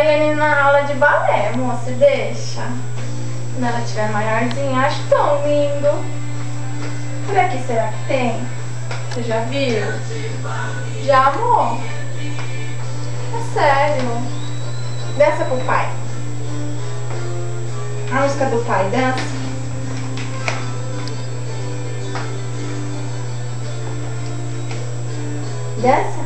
Rayane na aula de balé, moça, deixa. Quando ela tiver maiorzinha, acho tão lindo. Por aqui, será que tem? Você já viu? Já, amor? É sério. Dança pro pai. A música do pai, dança. Dança?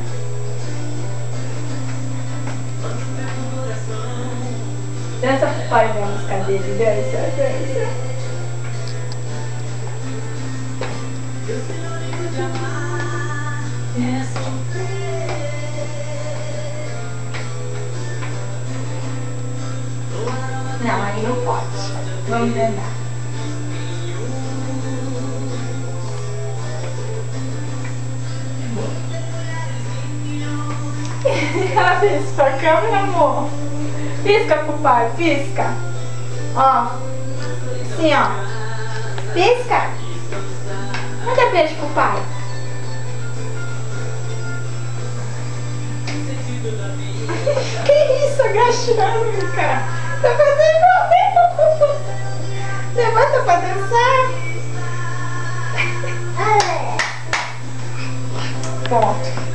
Dança pro pai ver a música dele. Dança, dança. Não, aí não pode. Vamos andar. Ela fez pra câmera, amor. Pisca pro pai, pisca. Ó. Assim, ó. Pisca. Manda beijo pro pai. Que isso, agachando, cara? Tá fazendo. Levanta pra dançar. Pronto.